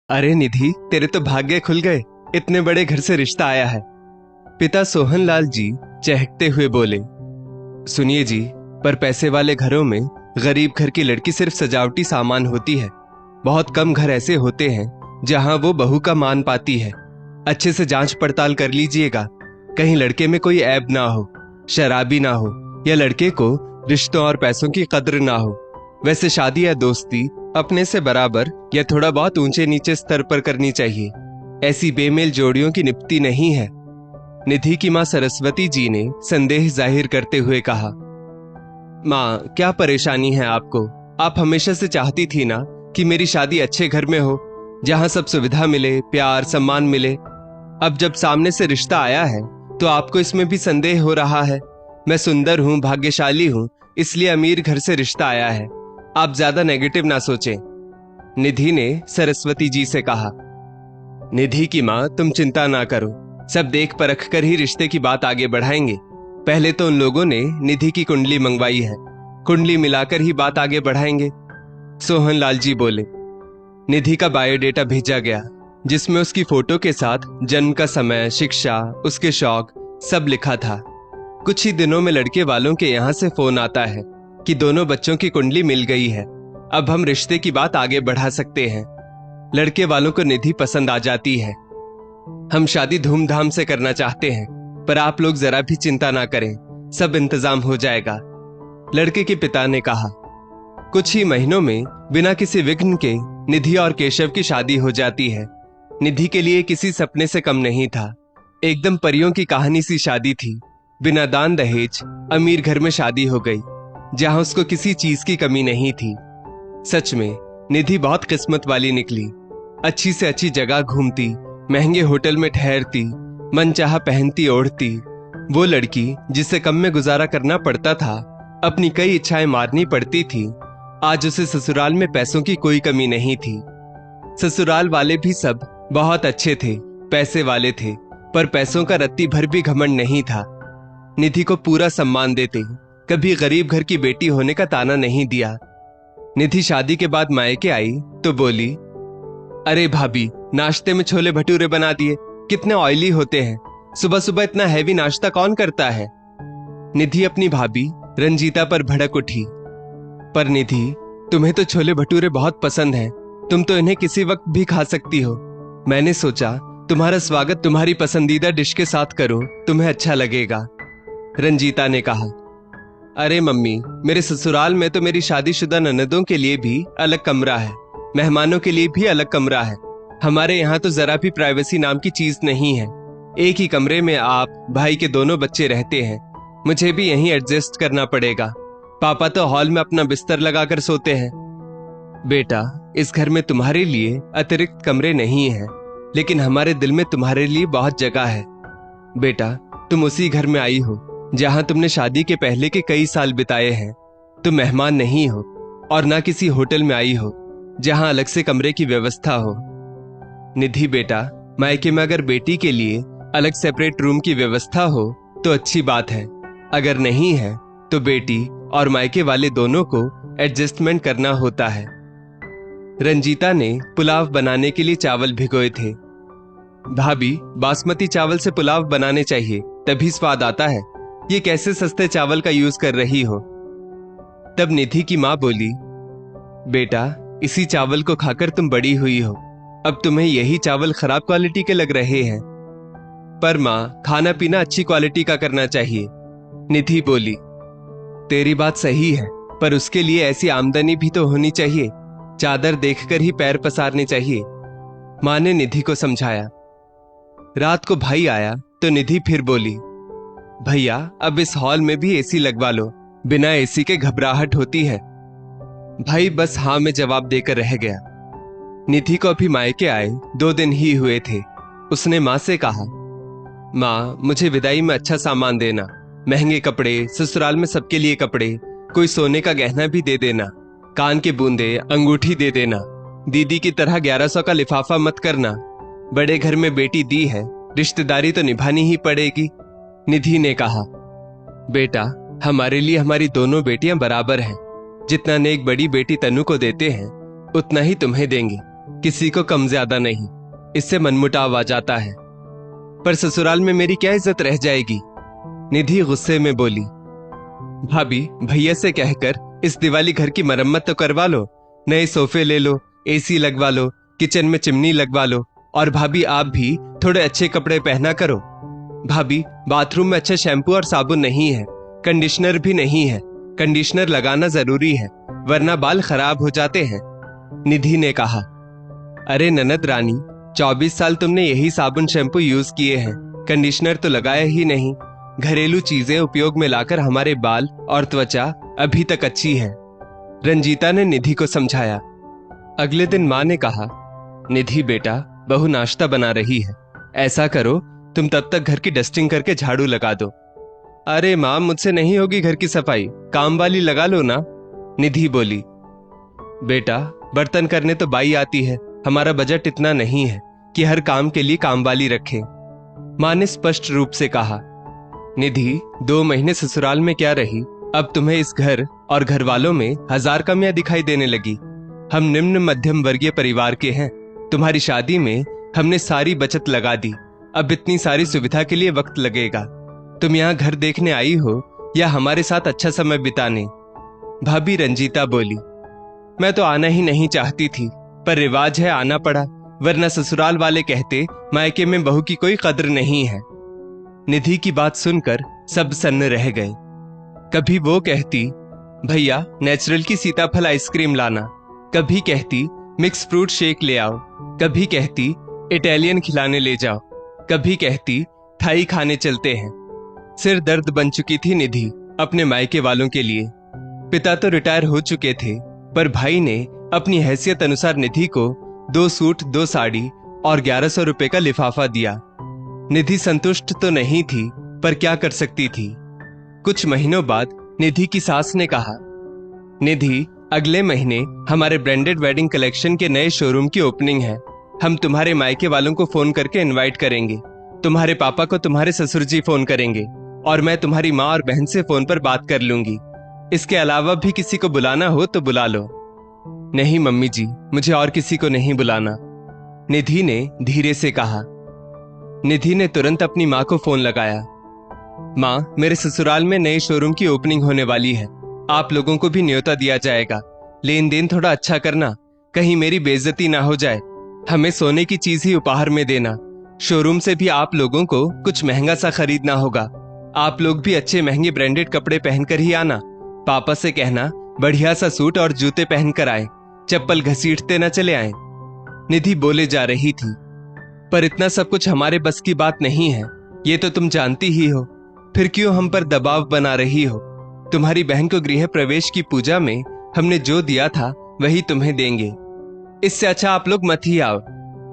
अरे निधि, तेरे तो भाग्य खुल गए। इतने बड़े घर से रिश्ता आया है। पिता सोहनलाल जी चहकते हुए बोले, सुनिए जी, पर पैसे वाले घरों में गरीब घर की लड़की सिर्फ सजावटी सामान होती है। बहुत कम घर ऐसे होते हैं जहां वो बहू का मान पाती है। अच्छे से जांच पड़ताल कर लीजिएगा, कहीं लड़के में कोई ऐब ना हो, शराबी ना हो, या लड़के को रिश्तों और पैसों की कद्र ना हो। वैसे शादी या दोस्ती अपने से बराबर या थोड़ा बहुत ऊंचे नीचे स्तर पर करनी चाहिए। ऐसी बेमेल जोड़ियों की निपटी नहीं है। निधि की मां सरस्वती जी ने संदेह जाहिर करते हुए कहा, मां, क्या परेशानी है आपको? आप हमेशा से चाहती थी ना कि मेरी शादी अच्छे घर में हो, जहां सब सुविधा मिले, प्यार सम्मान मिले। अब जब सामने से रिश्ता आया है तो आपको इसमें भी संदेह हो रहा है। मैं सुंदर हूं, भाग्यशाली हूं, इसलिए अमीर घर से रिश्ता आया है। आप ज्यादा नेगेटिव ना सोचें। निधि ने सरस्वती जी से कहा। निधि की मां, तुम चिंता ना करो, सब देख परख कर ही रिश्ते की बात आगे बढ़ाएंगे। पहले तो उन लोगों ने निधि की कुंडली मंगवाई है, कुंडली मिलाकर ही बात आगे बढ़ाएंगे। सोहनलाल जी बोले। निधि का बायोडेटा भेजा गया, जिसमें उसकी फोटो के साथ जन्म का समय, शिक्षा, उसके शौक सब लिखा था। कुछ ही दिनों में लड़के वालों के यहाँ से फोन आता है कि दोनों बच्चों की कुंडली मिल गई है। अब हम रिश्ते की बात आगे बढ़ा सकते हैं। लड़के वालों को निधि पसंद आ जाती है। हम शादी धूमधाम से करना चाहते हैं, पर आप लोग जरा भी चिंता ना करें, सब इंतजाम हो जाएगा। लड़के के पिता ने कहा। कुछ ही महीनों में बिना किसी विघ्न के निधि और केशव की शादी हो जाती है। निधि के लिए किसी सपने से कम नहीं था। एकदम परियों की कहानी सी शादी थी। बिना दान दहेज अमीर घर में शादी हो गई, जहां उसको किसी चीज की कमी नहीं थी। सच में निधि बहुत किस्मत वाली निकली। अच्छी से अच्छी जगह घूमती, महंगे होटल में ठहरती, मनचाहा पहनती ओढ़ती। वो लड़की जिसे कम में गुजारा करना पड़ता था, अपनी कई इच्छाएं मारनी पड़ती थी, आज उसे ससुराल में पैसों की कोई कमी नहीं थी। ससुराल वाले भी सब बहुत अच्छे थे, पैसे वाले थे, पर पैसों का रत्ती भर भी घमंड नहीं था। निधि को पूरा सम्मान देते, कभी गरीब घर की बेटी होने का ताना नहीं दिया। निधि शादी के बाद मायके आई तो बोली, अरे भाभी, नाश्ते में छोले भटूरे बना दिए, कितने ऑयली होते हैं। सुबह सुबह इतना हैवी नाश्ता कौन करता है? निधि अपनी भाभी रंजीता पर भड़क उठी। पर निधि, तुम्हें तो छोले भटूरे बहुत पसंद हैं, तुम तो इन्हें किसी वक्त भी खा सकती हो। मैंने सोचा तुम्हारा स्वागत तुम्हारी पसंदीदा डिश के साथ करूं, तुम्हें अच्छा लगेगा। रंजीता ने कहा। अरे मम्मी, मेरे ससुराल में तो मेरी शादीशुदा ननदों के लिए भी अलग कमरा है, मेहमानों के लिए भी अलग कमरा है। हमारे यहाँ तो जरा भी प्राइवेसी नाम की चीज नहीं है। एक ही कमरे में आप, भाई के दोनों बच्चे रहते हैं। मुझे भी यहीं एडजस्ट करना पड़ेगा। पापा तो हॉल में अपना बिस्तर लगाकर सोते हैं। बेटा, इस घर में तुम्हारे लिए अतिरिक्त कमरे नहीं हैं, लेकिन हमारे दिल में तुम्हारे लिए बहुत जगह है। बेटा, तुम उसी घर में आई हो जहां तुमने शादी के पहले के कई साल बिताए हैं। तुम मेहमान नहीं हो और ना किसी होटल में आई हो जहां अलग से कमरे की व्यवस्था हो। निधि बेटा, मायके में अगर बेटी के लिए अलग सेपरेट रूम की व्यवस्था हो तो अच्छी बात है, अगर नहीं है तो बेटी और मायके वाले दोनों को एडजस्टमेंट करना होता है। रंजीता ने पुलाव बनाने के लिए चावल भिगोए थे। भाभी, बासमती चावल से पुलाव बनाने चाहिए, तभी स्वाद आता है। ये कैसे सस्ते चावल का यूज कर रही हो? तब निधि की मां बोली, बेटा, इसी चावल को खाकर तुम बड़ी हुई हो, अब तुम्हें यही चावल खराब क्वालिटी के लग रहे हैं। पर मां, खाना पीना अच्छी क्वालिटी का करना चाहिए। निधि बोली, तेरी बात सही है, पर उसके लिए ऐसी आमदनी भी तो होनी चाहिए। चादर देखकर ही पैर पसारने चाहिए। मां ने निधि को समझाया। रात को भाई आया तो निधि फिर बोली, भैया, अब इस हॉल में भी एसी लगवा लो, बिना एसी के घबराहट होती है। भाई बस हाँ में जवाब देकर रह गया। निधि को अभी मायके आए 2 दिन ही हुए थे। उसने मां से कहा, मां, मुझे विदाई में अच्छा सामान देना, महंगे कपड़े, ससुराल में सबके लिए कपड़े, कोई सोने का गहना भी दे देना, कान के बूंदे, अंगूठी दे देना। दीदी की तरह 1100 का लिफाफा मत करना। बड़े घर में बेटी दी है, रिश्तेदारी तो निभानी ही पड़ेगी। निधि ने कहा, बेटा, हमारे लिए हमारी दोनों बेटियां बराबर हैं। जितना नेक बड़ी बेटी तनु को देते हैं, उतना ही तुम्हें देंगे। किसी को कम ज्यादा नहीं, इससे मनमुटाव आ जाता है। पर ससुराल में मेरी क्या इज्जत रह जाएगी? निधि गुस्से में बोली। भाभी, भैया से कहकर इस दिवाली घर की मरम्मत तो करवा लो, नए सोफे ले लो, एसी लगवा लो, किचन में चिमनी लगवा लो, और भाभी आप भी थोड़े अच्छे कपड़े पहना करो। भाभी, बाथरूम में अच्छा शैम्पू और साबुन नहीं है, कंडीशनर भी नहीं है। कंडीशनर लगाना जरूरी है, वरना बाल खराब हो जाते हैं। निधि ने कहा। अरे ननद रानी, 24 साल तुमने यही साबुन शैम्पू यूज किए हैं, कंडीशनर तो लगाया ही नहीं। घरेलू चीजें उपयोग में लाकर हमारे बाल और त्वचा अभी तक अच्छी है, रंजीता ने निधि को समझाया। अगले दिन माँ ने कहा, निधि बेटा, बहू नाश्ता बना रही है, ऐसा करो तुम तब तक घर की डस्टिंग करके झाड़ू लगा दो। अरे माँ, मुझसे नहीं होगी घर की सफाई, काम वाली लगा लो ना, निधि बोली। बेटा, बर्तन करने तो बाई आती है, हमारा बजट इतना नहीं है कि हर काम के लिए काम वाली रखें, माँ ने स्पष्ट रूप से कहा। निधि, 2 महीने ससुराल में क्या रही, अब तुम्हें इस घर और घर वालों में 1000 कमियां दिखाई देने लगी। हम निम्न मध्यम वर्गीय परिवार के हैं, तुम्हारी शादी में हमने सारी बचत लगा दी, अब इतनी सारी सुविधा के लिए वक्त लगेगा। तुम यहाँ घर देखने आई हो या हमारे साथ अच्छा समय बिताने? भाभी रंजीता बोली। मैं तो आना ही नहीं चाहती थी, पर रिवाज है, आना पड़ा, वरना ससुराल वाले कहते मायके में बहू की कोई कद्र नहीं है। निधि की बात सुनकर सब सन्न रह गए। कभी वो कहती, भैया नेचुरल की सीताफल आइसक्रीम लाना, कभी कहती मिक्स फ्रूट शेक ले आओ, कभी कहती इटालियन खिलाने ले जाओ, कभी कहती थाई खाने चलते हैं। सिर दर्द बन चुकी थी निधि अपने मायके वालों के लिए। पिता तो रिटायर हो चुके थे, पर भाई ने अपनी हैसियत अनुसार निधि को 2 सूट, 2 साड़ी और 1100 रुपए का लिफाफा दिया। निधि संतुष्ट तो नहीं थी, पर क्या कर सकती थी। कुछ महीनों बाद निधि की सास ने कहा, निधि, अगले महीने हमारे ब्रांडेड वेडिंग कलेक्शन के नए शोरूम की ओपनिंग है। हम तुम्हारे मायके वालों को फोन करके इनवाइट करेंगे, तुम्हारे पापा को तुम्हारे ससुर जी फोन करेंगे, और मैं तुम्हारी माँ और बहन से फोन पर बात कर लूंगी। इसके अलावा भी किसी को बुलाना हो तो बुला लो। नहीं मम्मी जी, मुझे और किसी को नहीं बुलाना, निधि ने धीरे से कहा। निधि ने तुरंत अपनी माँ को फोन लगाया। माँ, मेरे ससुराल में नए शोरूम की ओपनिंग होने वाली है, आप लोगों को भी न्योता दिया जाएगा। लेन देन थोड़ा अच्छा करना, कहीं मेरी बेइज्जती ना हो जाए। हमें सोने की चीज ही उपहार में देना। शोरूम से भी आप लोगों को कुछ महंगा सा खरीदना होगा। आप लोग भी अच्छे महंगे ब्रांडेड कपड़े पहनकर ही आना। पापा से कहना बढ़िया सा सूट और जूते पहनकर आए, चप्पल घसीटते न चले आए। निधि बोले जा रही थी, पर इतना सब कुछ हमारे बस की बात नहीं है, ये तो तुम जानती ही हो। फिर क्यों हम पर दबाव बना रही हो? तुम्हारी बहन को गृह प्रवेश की पूजा में हमने जो दिया था वही तुम्हें देंगे, इससे अच्छा आप लोग मत ही आओ।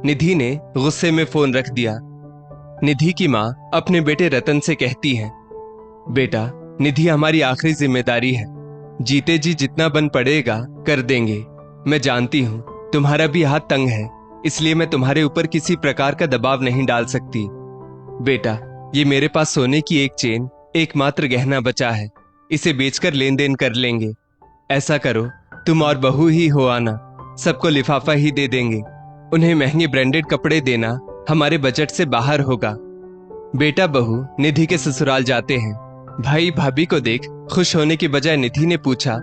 निधि ने गुस्से में फोन रख दिया। निधि की माँ अपने बेटे रतन से कहती है, बेटा, निधि हमारी आखिरी जिम्मेदारी है, जीते जी जितना बन पड़ेगा कर देंगे। मैं जानती हूँ तुम्हारा भी हाथ तंग है, इसलिए मैं तुम्हारे ऊपर किसी प्रकार का दबाव नहीं डाल सकती। बेटा, ये मेरे पास सोने की एक चेन, एकमात्र गहना बचा है, इसे बेचकर लेन देन कर लेंगे। ऐसा करो, तुम और बहू ही हो आना, सबको लिफाफा ही दे देंगे। उन्हें महंगे ब्रांडेड कपड़े देना हमारे बजट से बाहर होगा। बेटा बहू निधि के ससुराल जाते हैं। भाई भाभी को देख खुश होने की बजाय निधि ने पूछा,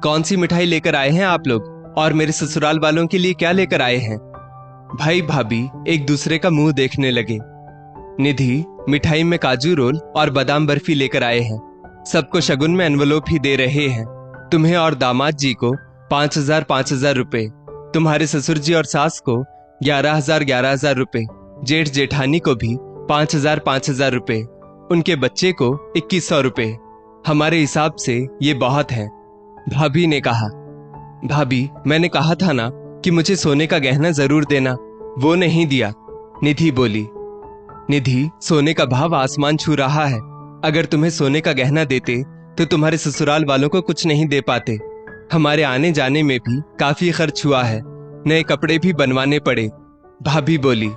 कौन सी मिठाई लेकर आए हैं आप लोग, और मेरे ससुराल वालों के लिए क्या लेकर आए हैं? भाई भाभी एक दूसरे का मुंह देखने लगे। निधि मिठाई में काजू रोल और बादाम बर्फी लेकर आए हैं, सबको शगुन में एनवलोप ही दे रहे हैं। तुम्हें और दामाद जी को 5000 रुपए, तुम्हारे ससुर जी और सास को 11,000 रुपए, जेठ जेठानी को भी 5,000 रुपए, उनके बच्चे को 2100 रुपए। हमारे हिसाब से ये बहुत है। भाभी ने कहा, भाभी मैंने कहा था ना कि मुझे सोने का गहना जरूर देना, वो नहीं दिया, निधि बोली। निधि, सोने का भाव आसमान छू रहा है, अगर तुम्हें सोने का गहना देते तो तुम्हारे ससुराल वालों को कुछ नहीं दे पाते। हमारे आने जाने में भी काफी खर्च हुआ है, नए कपड़े भी बनवाने पड़े, भाभी बोली।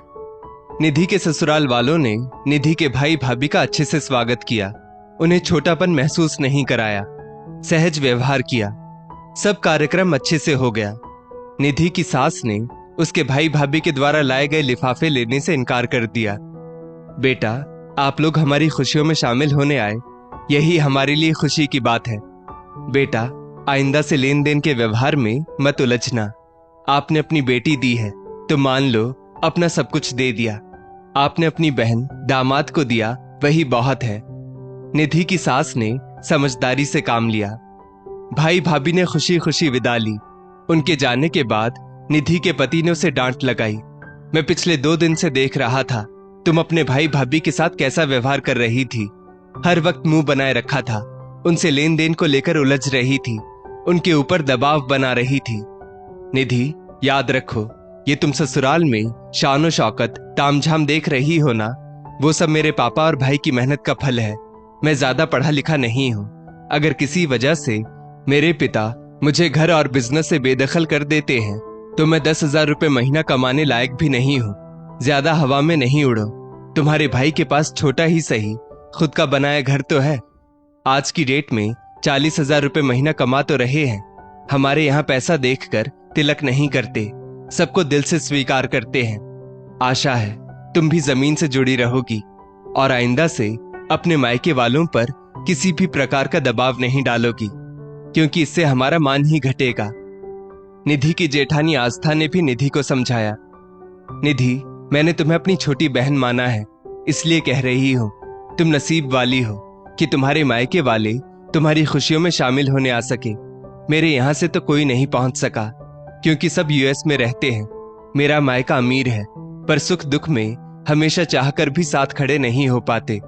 निधि के ससुराल वालों ने निधि के भाई भाभी का अच्छे से स्वागत किया, उन्हें छोटापन महसूस नहीं कराया, सहज व्यवहार किया। सब कार्यक्रम अच्छे से हो गया। निधि की सास ने उसके भाई भाभी के द्वारा लाए गए लिफाफे लेने से इनकार कर दिया। बेटा, आप लोग हमारी खुशियों में शामिल होने आए, यही हमारे लिए खुशी की बात है। बेटा, आइंदा से लेन देन के व्यवहार में मत उलझना। आपने अपनी बेटी दी है तो मान लो अपना सब कुछ दे दिया। आपने अपनी बहन दामाद को दिया, वही बहुत है। निधि की सास ने समझदारी से काम लिया। भाई भाभी ने खुशी खुशी विदा ली। उनके जाने के बाद निधि के पति ने उसे डांट लगाई। मैं पिछले 2 दिन से देख रहा था तुम अपने भाई भाभी के साथ कैसा व्यवहार कर रही थी। हर वक्त मुंह बनाए रखा था, उनसे लेन देन को लेकर उलझ रही थी, उनके ऊपर दबाव बना रही थी। निधि, याद रखो, ये तुम ससुराल में शान शौकत तामझाम देख रही हो ना, वो सब मेरे पापा और भाई की मेहनत का फल है। मैं ज्यादा पढ़ा लिखा नहीं हूं। अगर किसी वजह से मेरे पिता मुझे घर और बिजनेस से बेदखल कर देते हैं तो मैं 10,000 रुपए महीना कमाने लायक भी नहीं हूं। ज्यादा हवा में नहीं उड़ो। तुम्हारे भाई के पास छोटा ही सही खुद का बनाया घर तो है। आज की डेट में 40,000 रुपए महीना कमा तो रहे हैं। हमारे यहाँ पैसा देखकर तिलक नहीं करते, सबको दिल से स्वीकार करते हैं। आशा है तुम भी जमीन से जुड़ी रहोगी और आइंदा से अपने मायके वालों पर किसी भी प्रकार का दबाव नहीं डालोगी, क्योंकि इससे हमारा मान ही घटेगा। निधि की जेठानी आस्था ने भी निधि को समझाया। निधि, मैंने तुम्हें अपनी छोटी बहन माना है, इसलिए कह रही हूं, तुम नसीब वाली हो कि तुम्हारे मायके वाले तुम्हारी खुशियों में शामिल होने आ सके। मेरे यहां से तो कोई नहीं पहुंच सका, क्योंकि सब यूएस में रहते हैं। मेरा मायका अमीर है, पर सुख दुख में हमेशा चाहकर भी साथ खड़े नहीं हो पाते।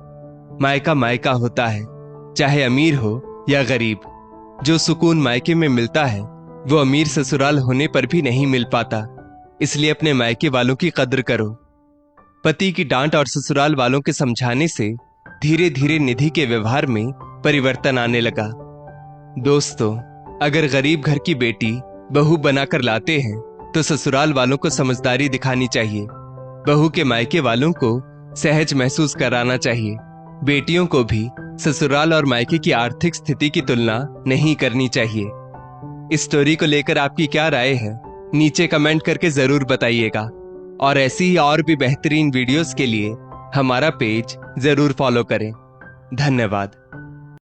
मायका मायका होता है, चाहे अमीर हो या गरीब। जो सुकून मायके में मिलता है वो अमीर ससुराल होने पर भी नहीं मिल पाता। इसलिए अपने मायके वालों की कद्र करो। पति की डांट और ससुराल वालों के समझाने से धीरे धीरे निधि के व्यवहार में परिवर्तन आने लगा। दोस्तों, अगर गरीब घर की बेटी बहू बनाकर लाते हैं तो ससुराल वालों को समझदारी दिखानी चाहिए। बहू के मायके वालों को सहज महसूस कराना चाहिए। बेटियों को भी ससुराल और मायके की आर्थिक स्थिति की तुलना नहीं करनी चाहिए। इस स्टोरी को लेकर आपकी क्या राय है, नीचे कमेंट करके जरूर बताइएगा। और ऐसी ही और भी बेहतरीन वीडियोस के लिए हमारा पेज जरूर फॉलो करें। धन्यवाद।